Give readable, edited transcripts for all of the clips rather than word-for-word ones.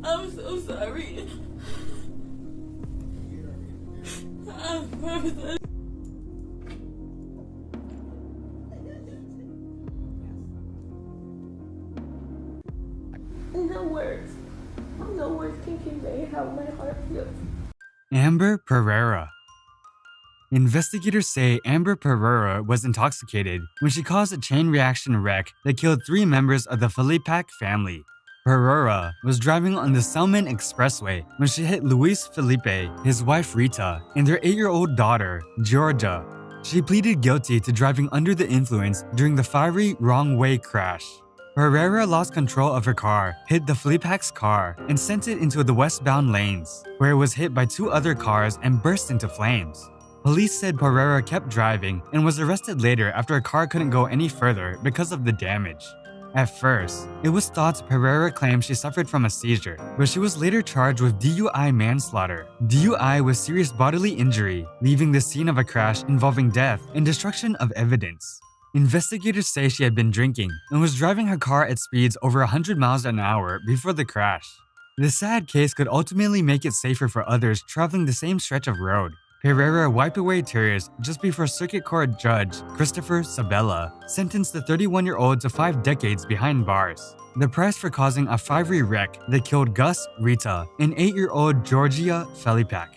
I'm so sorry. I promise. No words can convey how my heart feels. Amber Pereira. Investigators say Amber Pereira was intoxicated when she caused a chain reaction wreck that killed 3 members of the Felipac family. Pereira was driving on the Selman Expressway when she hit Luis Felipe, his wife Rita, and their 8-year-old daughter, Georgia. She pleaded guilty to driving under the influence during the fiery wrong-way crash. Pereira lost control of her car, hit the Felipac's car, and sent it into the westbound lanes, where it was hit by 2 other cars and burst into flames. Police said Pereira kept driving and was arrested later after a car couldn't go any further because of the damage. At first, it was thought Pereira claimed she suffered from a seizure, but she was later charged with DUI manslaughter. DUI was serious bodily injury, leaving the scene of a crash involving death and destruction of evidence. Investigators say she had been drinking and was driving her car at speeds over 100 miles an hour before the crash. The sad case could ultimately make it safer for others traveling the same stretch of road. Pereira wiped away tears just before Circuit Court Judge Christopher Sabella sentenced the 31-year-old to 5 decades behind bars. The price for causing a fiery wreck that killed Gus, Rita, and 8-year-old Georgia Felipac.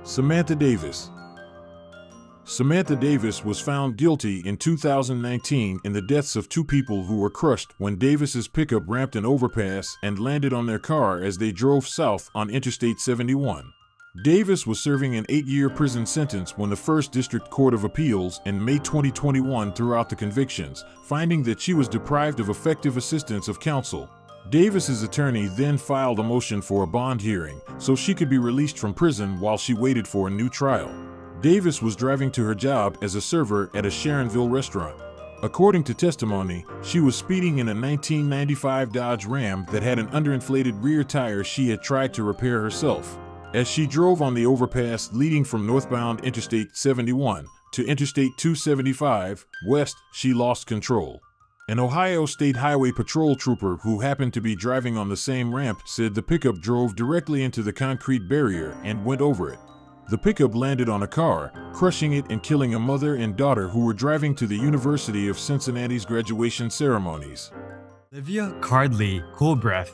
Samantha Davis. Samantha Davis was found guilty in 2019 in the deaths of 2 people who were crushed when Davis's pickup ramped an overpass and landed on their car as they drove south on Interstate 71. Davis was serving an 8-year prison sentence when the First District Court of Appeals in May 2021 threw out the convictions, finding that she was deprived of effective assistance of counsel. Davis's attorney then filed a motion for a bond hearing so she could be released from prison while she waited for a new trial. Davis was driving to her job as a server at a Sharonville restaurant. According to testimony, she was speeding in a 1995 Dodge Ram that had an underinflated rear tire she had tried to repair herself. As she drove on the overpass leading from northbound Interstate 71 to Interstate 275 west, she lost control. An Ohio State Highway Patrol trooper who happened to be driving on the same ramp said the pickup drove directly into the concrete barrier and went over it. The pickup landed on a car, crushing it and killing a mother and daughter who were driving to the University of Cincinnati's graduation ceremonies. Olivia Cardley Coolbreath.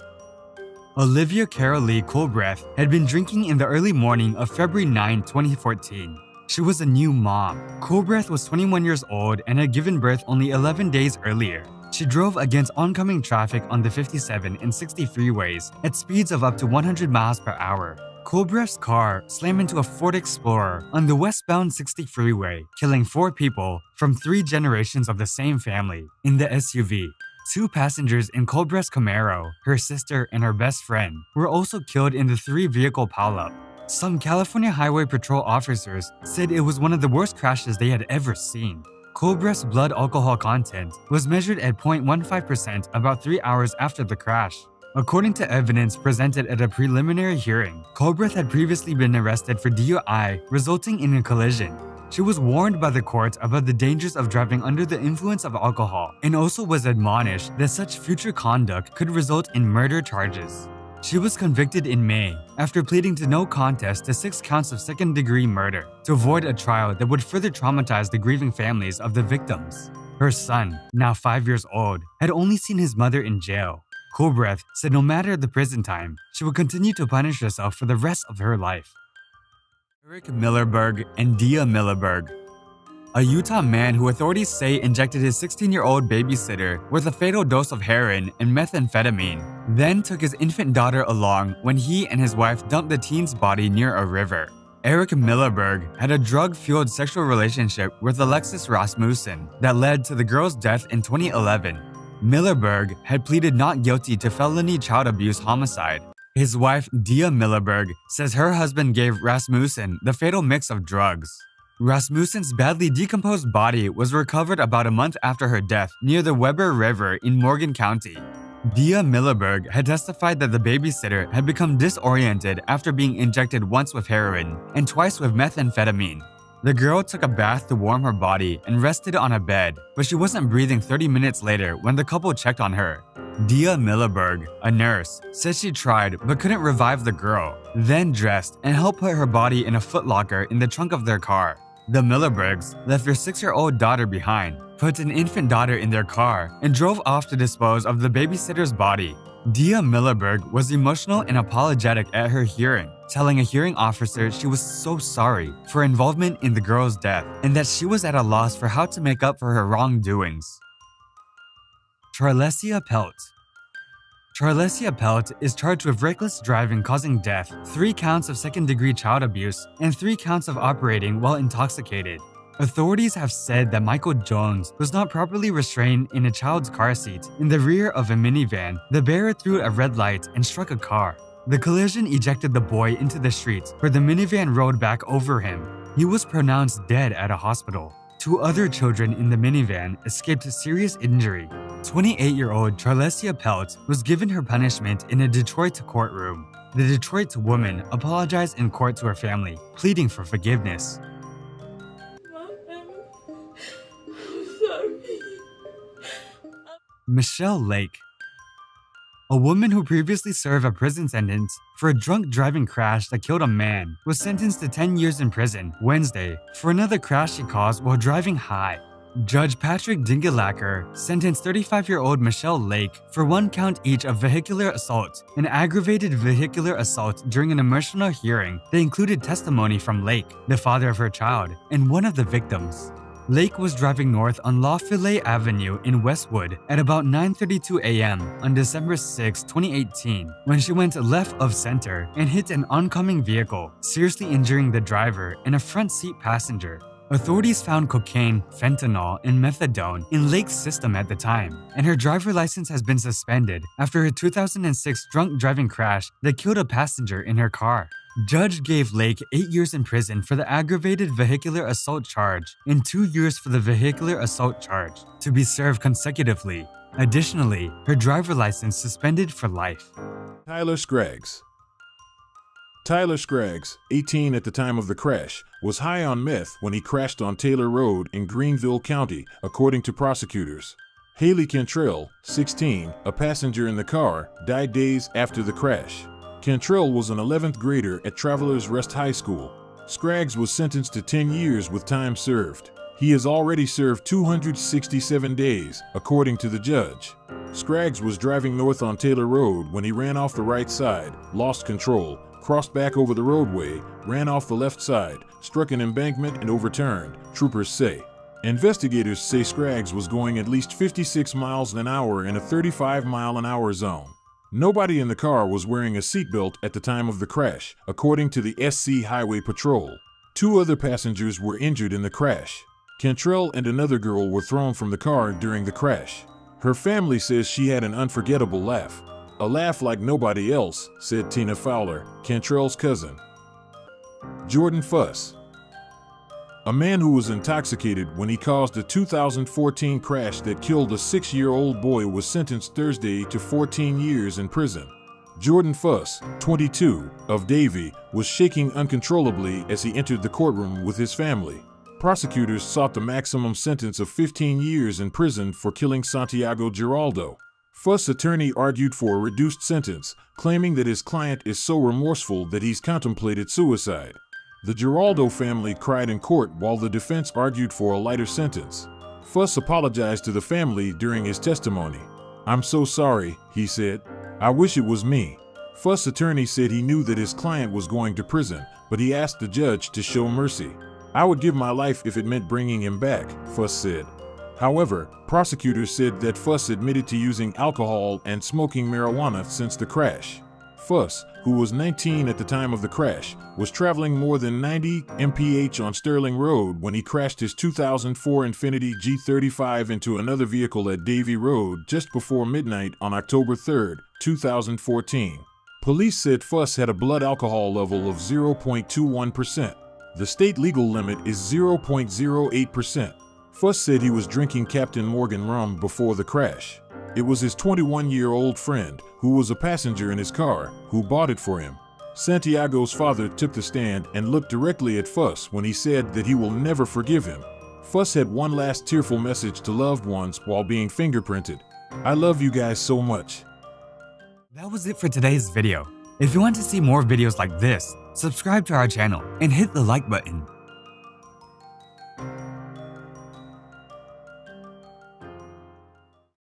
Olivia Carol Lee Coolbreath had been drinking in the early morning of February 9, 2014. She was a new mom. Coolbreath was 21 years old and had given birth only 11 days earlier. She drove against oncoming traffic on the 57 and 60 freeways at speeds of up to 100 miles per hour. Coolbreath's car slammed into a Ford Explorer on the westbound 60 freeway, killing 4 people from 3 generations of the same family in the SUV. 2 passengers in Coolbreath's Camaro, her sister and her best friend, were also killed in the 3-vehicle pileup. Some California Highway Patrol officers said it was one of the worst crashes they had ever seen. Coolbreath's blood alcohol content was measured at 0.15% about 3 hours after the crash. According to evidence presented at a preliminary hearing, Coolbreath had previously been arrested for DUI resulting in a collision. She was warned by the court about the dangers of driving under the influence of alcohol and also was admonished that such future conduct could result in murder charges. She was convicted in May after pleading to no contest to 6 counts of second-degree murder to avoid a trial that would further traumatize the grieving families of the victims. Her son, now 5 years old, had only seen his mother in jail. Coolbreath said no matter the prison time, she would continue to punish herself for the rest of her life. Eric Millerberg and Dia Millerberg. A Utah man who authorities say injected his 16-year-old babysitter with a fatal dose of heroin and methamphetamine, then took his infant daughter along when he and his wife dumped the teen's body near a river. Eric Millerberg had a drug-fueled sexual relationship with Alexis Rasmussen that led to the girl's death in 2011. Millerberg had pleaded not guilty to felony child abuse homicide. His wife, Dia Millerberg, says her husband gave Rasmussen the fatal mix of drugs. Rasmussen's badly decomposed body was recovered about a month after her death near the Weber River in Morgan County. Dia Millerberg had testified that the babysitter had become disoriented after being injected once with heroin and twice with methamphetamine. The girl took a bath to warm her body and rested on a bed, but she wasn't breathing 30 minutes later when the couple checked on her. Dia Millerberg, a nurse, said she tried but couldn't revive the girl, then dressed and helped put her body in a footlocker in the trunk of their car. The Millerbergs left their 6-year-old daughter behind, put an infant daughter in their car, and drove off to dispose of the babysitter's body. Dia Millerberg was emotional and apologetic at her hearing, telling a hearing officer she was so sorry for involvement in the girl's death and that she was at a loss for how to make up for her wrongdoings. Charlesia Pelt. Charlesia Pelt is charged with reckless driving causing death, 3 counts of second-degree child abuse, and 3 counts of operating while intoxicated. Authorities have said that Michael Jones was not properly restrained in a child's car seat in the rear of a minivan. The bearer threw a red light and struck a car. The collision ejected the boy into the street, where the minivan rode back over him. He was pronounced dead at a hospital. 2 other children in the minivan escaped serious injury. 28-year-old Charlesia Pelt was given her punishment in a Detroit courtroom. The Detroit woman apologized in court to her family, pleading for forgiveness. I'm sorry. Michelle Lake. A woman who previously served a prison sentence for a drunk driving crash that killed a man was sentenced to 10 years in prison Wednesday for another crash she caused while driving high. Judge Patrick Dingelacker sentenced 35-year-old Michelle Lake for 1 count each of vehicular assault and aggravated vehicular assault during an emotional hearing that included testimony from Lake, the father of her child, and one of the victims. Lake was driving north on Lafayette Avenue in Westwood at about 9:32 a.m. on December 6, 2018, when she went left of center and hit an oncoming vehicle, seriously injuring the driver and a front seat passenger. Authorities found cocaine, fentanyl, and methadone in Lake's system at the time, and her driver license has been suspended after her 2006 drunk driving crash that killed a passenger in her car. Judge gave Lake 8 years in prison for the aggravated vehicular assault charge and 2 years for the vehicular assault charge, to be served consecutively. Additionally, her driver license suspended for life. Tyler Scraggs. Tyler Scraggs, 18 at the time of the crash, was high on meth when he crashed on Taylor Road in Greenville County, according to prosecutors. Haley Cantrell, 16, a passenger in the car, died days after the crash. Cantrell was an 11th grader at Travelers Rest High School. Scraggs was sentenced to 10 years with time served. He has already served 267 days, according to the judge. Scraggs was driving north on Taylor Road when he ran off the right side, lost control, crossed back over the roadway, ran off the left side, struck an embankment and overturned, troopers say. Investigators say Scraggs was going at least 56 miles an hour in a 35-mile-an-hour zone. Nobody in the car was wearing a seatbelt at the time of the crash, according to the SC Highway Patrol. 2 other passengers were injured in the crash. Cantrell and another girl were thrown from the car during the crash. Her family says she had an unforgettable laugh. A laugh like nobody else, said Tina Fowler, Cantrell's cousin. Jordan Fuss. A man who was intoxicated when he caused a 2014 crash that killed a 6-year-old boy was sentenced Thursday to 14 years in prison. Jordan Fuss, 22, of Davie, was shaking uncontrollably as he entered the courtroom with his family. Prosecutors sought the maximum sentence of 15 years in prison for killing Santiago Giraldo. Fuss' attorney argued for a reduced sentence, claiming that his client is so remorseful that he's contemplated suicide. The Giraldo family cried in court while the defense argued for a lighter sentence. Fuss apologized to the family during his testimony. "I'm so sorry," he said. "I wish it was me." Fuss' attorney said he knew that his client was going to prison, but he asked the judge to show mercy. "I would give my life if it meant bringing him back," Fuss said. However, prosecutors said that Fuss admitted to using alcohol and smoking marijuana since the crash. Fuss, who was 19 at the time of the crash, was traveling more than 90 mph on Sterling Road when he crashed his 2004 Infiniti G35 into another vehicle at Davie Road just before midnight on October 3, 2014. Police said Fuss had a blood alcohol level of 0.21%. The state legal limit is 0.08%. Fuss said he was drinking Captain Morgan rum before the crash. It was his 21-year-old friend, who was a passenger in his car, who bought it for him. Santiago's father took the stand and looked directly at Fuss when he said that he will never forgive him. Fuss had one last tearful message to loved ones while being fingerprinted. I love you guys so much. That was it for today's video. If you want to see more videos like this, subscribe to our channel and hit the like button.